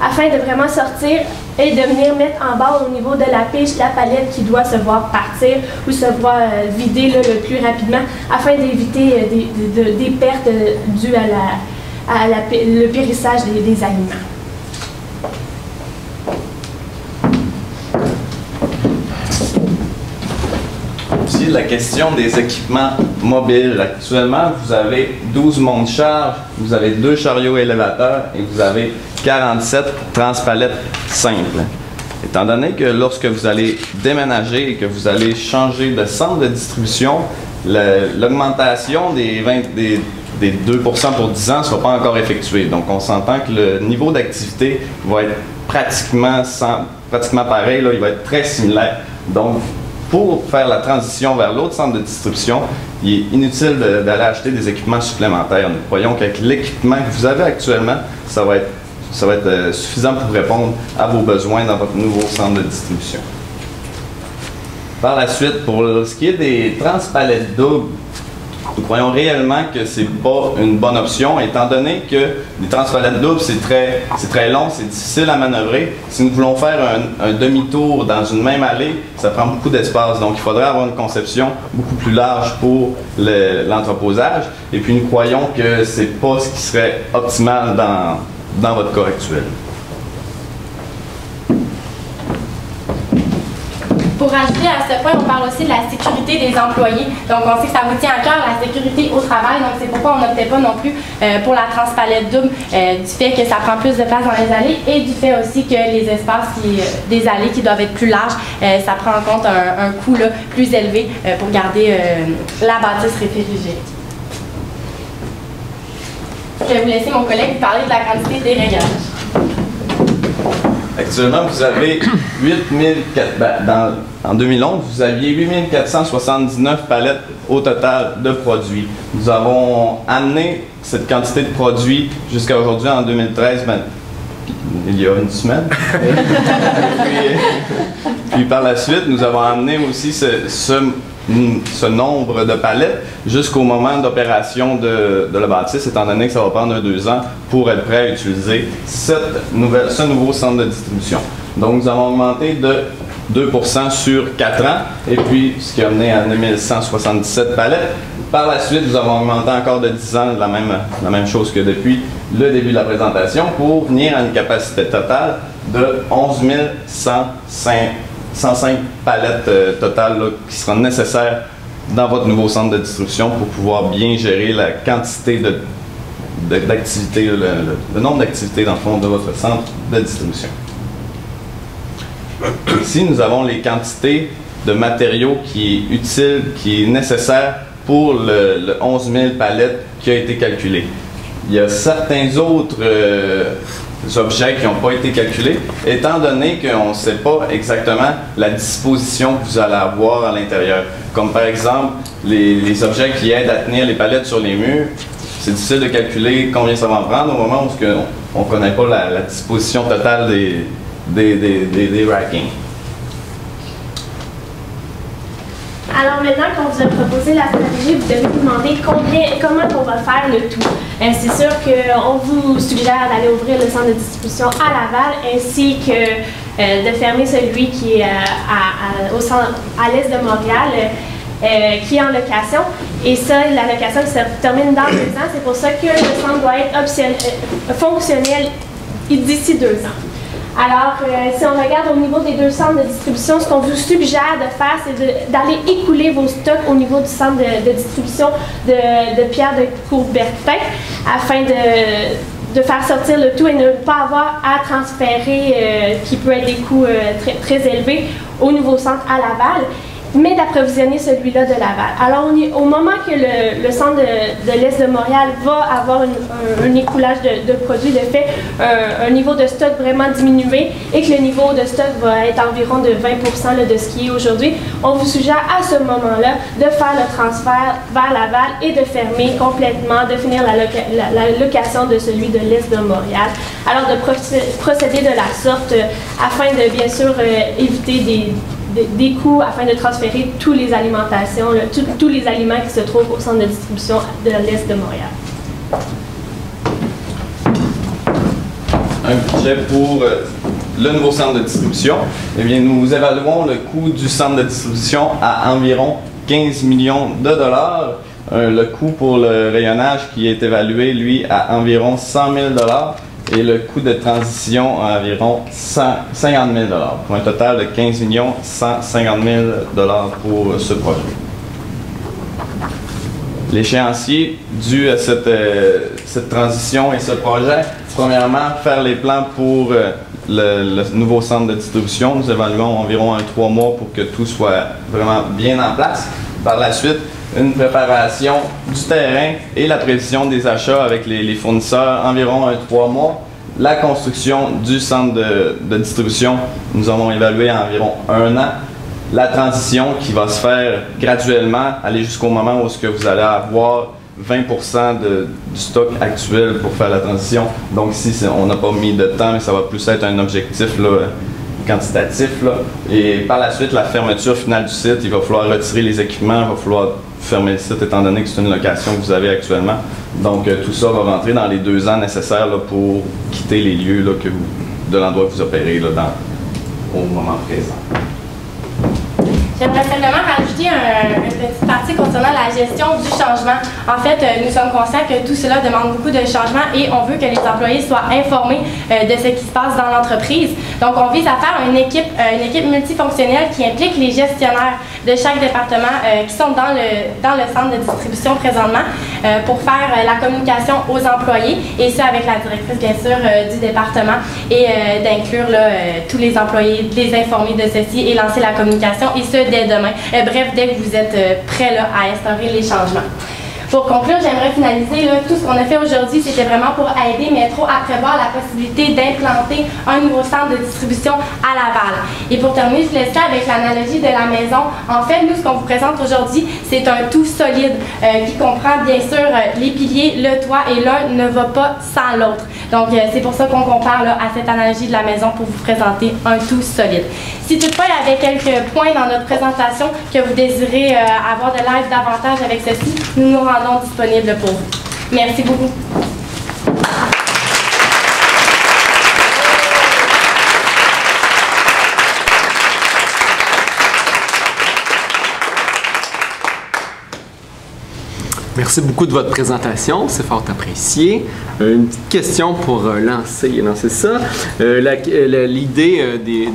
afin de vraiment sortir et de venir mettre en bas au niveau de la pige la palette qui doit se voir partir ou se voir vider là, le plus rapidement afin d'éviter des pertes dues à le périssage des aliments. Aussi, la question des équipements mobiles. Actuellement, vous avez 12 monts de charge, vous avez 2 chariots élévateurs et vous avez 47 transpalettes simples. Étant donné que lorsque vous allez déménager et que vous allez changer de centre de distribution, l'augmentation des 2% pour 10 ans ne sera pas encore effectuée. Donc, on s'entend que le niveau d'activité va être pratiquement pareil, là, il va être très similaire. Donc, pour faire la transition vers l'autre centre de distribution, il est inutile d'aller acheter des équipements supplémentaires. Nous croyons qu'avec l'équipement que vous avez actuellement, ça va être suffisant pour répondre à vos besoins dans votre nouveau centre de distribution. Par la suite, pour ce qui est des transpalettes doubles, nous croyons réellement que ce n'est pas une bonne option, étant donné que les transpalettes doubles, c'est très long, c'est difficile à manœuvrer. Si nous voulons faire un demi-tour dans une même allée, ça prend beaucoup d'espace. Donc, il faudrait avoir une conception beaucoup plus large pour l'entreposage. Et puis, nous croyons que ce n'est pas ce qui serait optimal dans votre cas actuel. Pour ajouter à ce point, on parle aussi de la sécurité des employés. Donc, on sait que ça vous tient à cœur, la sécurité au travail. Donc, c'est pourquoi on n'optait pas non plus pour la transpalette double, du fait que ça prend plus de place dans les allées et du fait aussi que les espaces des allées qui doivent être plus larges, ça prend en compte un coût là, plus élevé pour garder la bâtisse réfrigérée. Je vais vous laisser mon collègue vous parler de la quantité des réglages. Actuellement, vous avez 8400, en 2011, vous aviez 8479 palettes au total de produits. Nous avons amené cette quantité de produits jusqu'à aujourd'hui, en 2013, il y a une semaine. puis par la suite, nous avons amené aussi ce nombre de palettes jusqu'au moment d'opération de la bâtisse, étant donné que ça va prendre 2 ans pour être prêt à utiliser ce nouveau centre de distribution. Donc, nous avons augmenté de 2% sur 4 ans, et puis ce qui a amené à 9177 palettes. Par la suite, nous avons augmenté encore de 10 ans la même chose que depuis le début de la présentation pour venir à une capacité totale de 11 105 palettes totales là, qui seront nécessaires dans votre nouveau centre de distribution pour pouvoir bien gérer la quantité d'activités, le nombre d'activités dans le fond de votre centre de distribution. Ici, nous avons les quantités de matériaux qui est utile, qui est nécessaire pour le 11 000 palettes qui a été calculé. Il y a certains autres objets qui n'ont pas été calculés, étant donné qu'on ne sait pas exactement la disposition que vous allez avoir à l'intérieur. Comme par exemple, les objets qui aident à tenir les palettes sur les murs, c'est difficile de calculer combien ça va en prendre au moment où on ne connaît pas la disposition totale des rackings. Alors maintenant qu'on vous a proposé la stratégie, vous devez vous demander comment on va faire le tout. C'est sûr qu'on vous suggère d'aller ouvrir le centre de distribution à Laval ainsi que de fermer celui qui est à l'est de Montréal, qui est en location. Et ça, la location se termine dans 2 ans. C'est pour ça que le centre doit être fonctionnel d'ici 2 ans. Alors, si on regarde au niveau des 2 centres de distribution, ce qu'on vous suggère de faire, c'est d'aller écouler vos stocks au niveau du centre de distribution de Pierre de Coubertin afin de faire sortir le tout et ne pas avoir à transférer, qui peut être des coûts très élevés, au nouveau centre à Laval, mais d'approvisionner celui-là de Laval. Alors, au moment que le centre de l'Est de Montréal va avoir un écoulage de produits, de fait, un niveau de stock vraiment diminué et que le niveau de stock va être environ de 20% là, de ce qui est aujourd'hui, on vous suggère à ce moment-là de faire le transfert vers Laval et de fermer complètement, de finir la location de celui de l'Est de Montréal. Alors, de procéder de la sorte afin de, bien sûr, éviter des coûts afin de transférer toutes les alimentations, tous les aliments qui se trouvent au centre de distribution de l'Est de Montréal. un budget pour le nouveau centre de distribution. Eh bien, nous évaluons le coût du centre de distribution à environ 15 millions de dollars. Le coût pour le rayonnage qui est évalué, lui, à environ 100 000 dollars et le coût de transition à environ 50 000 dollars pour un total de 15 150 000 dollars pour ce projet. L'échéancier dû à cette transition et ce projet, premièrement, faire les plans pour le nouveau centre de distribution. Nous évaluons environ 3 mois pour que tout soit vraiment bien en place. Par la suite, une préparation du terrain et la prévision des achats avec les fournisseurs, environ 3 mois. La construction du centre de distribution, nous avons évalué à environ 1 an. La transition qui va se faire graduellement, aller jusqu'au moment où vous allez avoir 20% du stock actuel pour faire la transition. Donc ici, on n'a pas mis de temps, mais ça va plus être un objectif là, quantitatif. Là. Et par la suite, la fermeture finale du site, il va falloir retirer les équipements, il va falloir fermer le site étant donné que c'est une location que vous avez actuellement. Donc tout ça va rentrer dans les 2 ans nécessaires là, pour quitter les lieux là, de l'endroit que vous opérez là, au moment présent. J'aimerais simplement rajouter une petite partie concernant la gestion du changement. En fait, nous sommes conscients que tout cela demande beaucoup de changements et on veut que les employés soient informés de ce qui se passe dans l'entreprise. Donc, on vise à faire une équipe multifonctionnelle qui implique les gestionnaires de chaque département qui sont dans le centre de distribution présentement pour faire la communication aux employés et ça avec la directrice, bien sûr, du département et d'inclure tous les employés, de les informer de ceci et lancer la communication et ce, dès demain. Bref, dès que vous êtes prêts à instaurer les changements. Pour conclure, j'aimerais finaliser tout ce qu'on a fait aujourd'hui, c'était vraiment pour aider Métro à prévoir la possibilité d'implanter un nouveau centre de distribution à Laval. Et pour terminer, je vous laisse avec l'analogie de la maison. En fait, nous, ce qu'on vous présente aujourd'hui, c'est un tout solide qui comprend bien sûr les piliers, le toit et l'un ne va pas sans l'autre. Donc, c'est pour ça qu'on compare à cette analogie de la maison pour vous présenter un tout solide. Si toutefois, il y avait quelques points dans notre présentation que vous désirez avoir de l'aide davantage avec ceci, nous nous rendons disponibles pour vous. Merci beaucoup. Merci beaucoup de votre présentation, c'est fort apprécié. Une petite question pour lancer ça. L'idée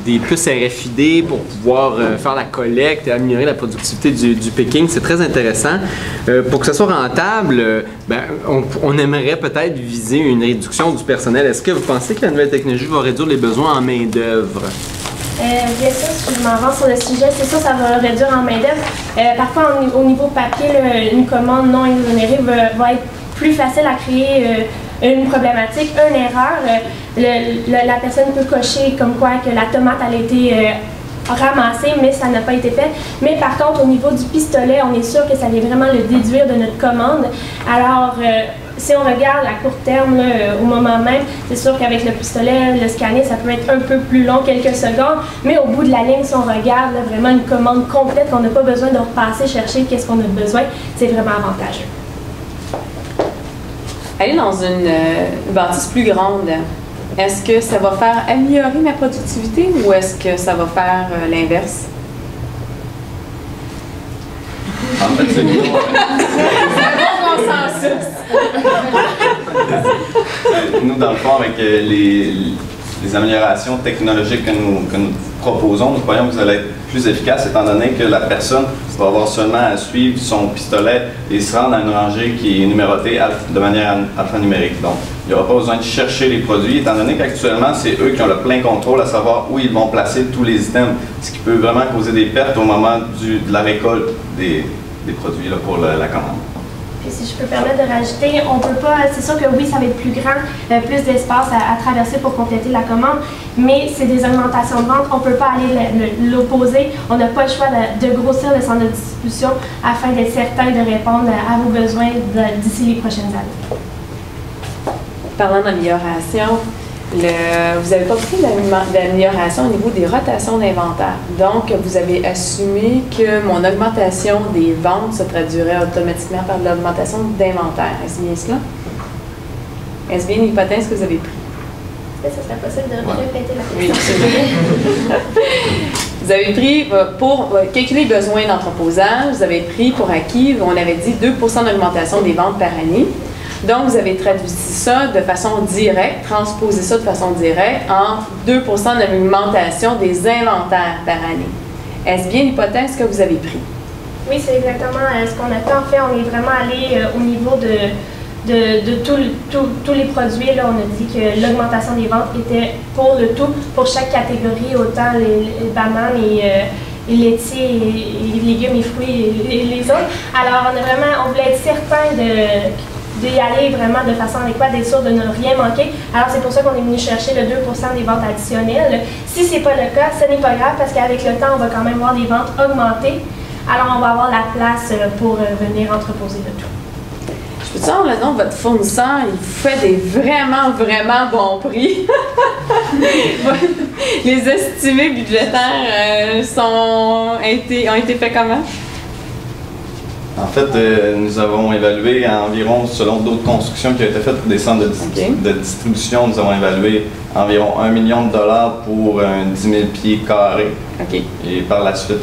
des puces RFID pour pouvoir faire la collecte et améliorer la productivité du picking, c'est très intéressant. Pour que ça soit rentable, on aimerait peut-être viser une réduction du personnel. Est-ce que vous pensez que la nouvelle technologie va réduire les besoins en main-d'œuvre? Bien sûr, si je m'avance sur le sujet, c'est sûr que ça va réduire en main-d'œuvre. Parfois, au niveau papier, une commande non exonérée va être plus facile à créer une problématique, une erreur. La personne peut cocher comme quoi que la tomate a été ramassée, mais ça n'a pas été fait. Mais par contre, au niveau du pistolet, on est sûr que ça vient vraiment le déduire de notre commande. Alors, si on regarde à court terme, au moment même, c'est sûr qu'avec le pistolet, le scanner, ça peut être un peu plus long, quelques secondes, mais au bout de la ligne, si on regarde vraiment une commande complète, qu'on n'a pas besoin de repasser, chercher qu'est-ce qu'on a besoin, c'est vraiment avantageux. Aller dans une bâtisse plus grande, est-ce que ça va faire améliorer ma productivité ou est-ce que ça va faire l'inverse? En fait, c'est nous. Nous, dans le fond, avec les améliorations technologiques que nous proposons, nous croyons que vous allez être plus efficace étant donné que la personne va avoir seulement à suivre son pistolet et se rendre à une rangée qui est numérotée de manière alphanumérique. Donc, il n'y aura pas besoin de chercher les produits étant donné qu'actuellement, c'est eux qui ont le plein contrôle à savoir où ils vont placer tous les items, ce qui peut vraiment causer des pertes au moment de la récolte des produits là, pour la commande. Puis si je peux permettre de rajouter, on peut pas, c'est sûr que oui, ça va être plus grand, plus d'espace à traverser pour compléter la commande, mais c'est des augmentations de vente, on ne peut pas aller l'opposer, on n'a pas le choix de grossir le centre de distribution afin d'être certain de répondre à vos besoins d'ici les prochaines années. Parlant d'amélioration, vous avez pas pris d'amélioration au niveau des rotations d'inventaire. Donc, vous avez assumé que mon augmentation des ventes se traduirait automatiquement par l'augmentation d'inventaire. Est-ce bien cela? Est-ce bien une hypothèse que vous avez prise? Est-ce que ça serait possible de répéter la Oui, question? Vous avez pris, pour calculer les besoins d'entreposage, vous avez pris pour acquis, on avait dit 2 d'augmentation des ventes par année. Donc, vous avez traduit ça de façon directe, transposé ça de façon directe en 2 d'augmentation des inventaires par année. Est-ce bien l'hypothèse que vous avez pris? Oui, c'est exactement ce qu'on a fait. En fait, on est vraiment allé au niveau de tous les produits. Là, on a dit que l'augmentation des ventes était pour le tout, pour chaque catégorie, autant les bananes et laitiers, et légumes et fruits et les autres. Alors, on voulait être certain d'y aller vraiment de façon adéquate, d'être sûr de ne rien manquer. Alors, c'est pour ça qu'on est venu chercher le 2 des ventes additionnelles. Si ce n'est pas le cas, ce n'est pas grave parce qu'avec le temps, on va quand même voir des ventes augmenter. Alors, on va avoir la place pour venir entreposer le tout. Je peux dire le nom de votre fournisseur, il fait des vraiment bons prix. Les estimés budgétaires ont été faits comment? En fait, nous avons évalué environ, selon d'autres constructions qui ont été faites pour des centres de distribution, nous avons évalué environ 1 million de dollars pour 10 000 pieds carrés. OK. Et par la suite,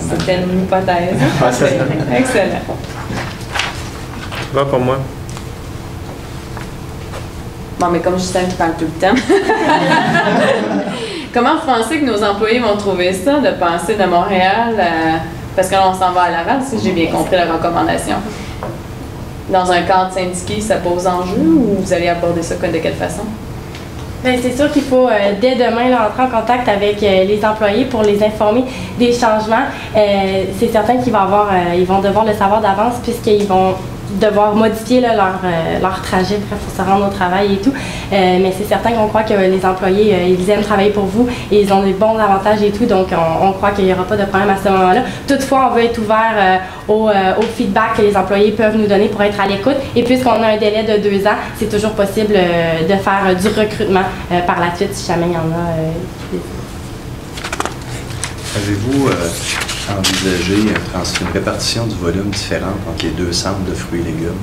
c'était une hypothèse. Excellent. Va pour moi. Bon, mais comme Justin qui parle tout le temps. Comment vous pensez que nos employés vont trouver ça, de passer de Montréal, parce que là, on s'en va à Laval, si j'ai bien compris la recommandation. Dans un cadre syndiqué, ça pose enjeu ou vous allez aborder ça de quelle façon? Bien, c'est sûr qu'il faut, dès demain, là, entrer en contact avec les employés pour les informer des changements. C'est certain qu'ils vont devoir le savoir d'avance puisqu'ils vont devoir modifier là, leur trajet pour se rendre au travail et tout. Mais c'est certain qu'on croit que les employés, ils aiment travailler pour vous et ils ont des bons avantages et tout, donc on croit qu'il n'y aura pas de problème à ce moment-là. Toutefois, on veut être ouvert au feedback que les employés peuvent nous donner pour être à l'écoute. Et puisqu'on a un délai de 2 ans, c'est toujours possible de faire du recrutement par la suite si jamais il y en a. Avez-vous envisagé une répartition du volume différente entre les deux centres de fruits et légumes,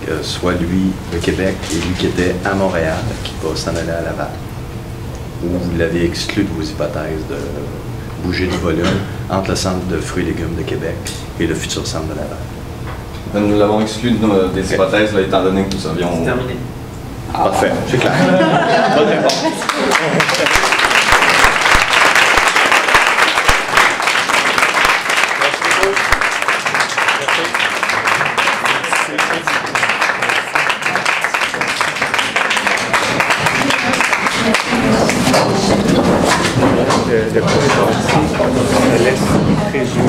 que soit lui de Québec et lui qui était à Montréal, qui va s'en aller à Laval? Ou vous l'avez exclu de vos hypothèses de bouger du volume entre le centre de fruits et légumes de Québec et le futur centre de Laval? nous l'avons exclu des hypothèses, là, étant donné que nous avions... C'est terminé. Parfait, c'est clair. Bonne réponse. Le cours est parti, on laisse présumer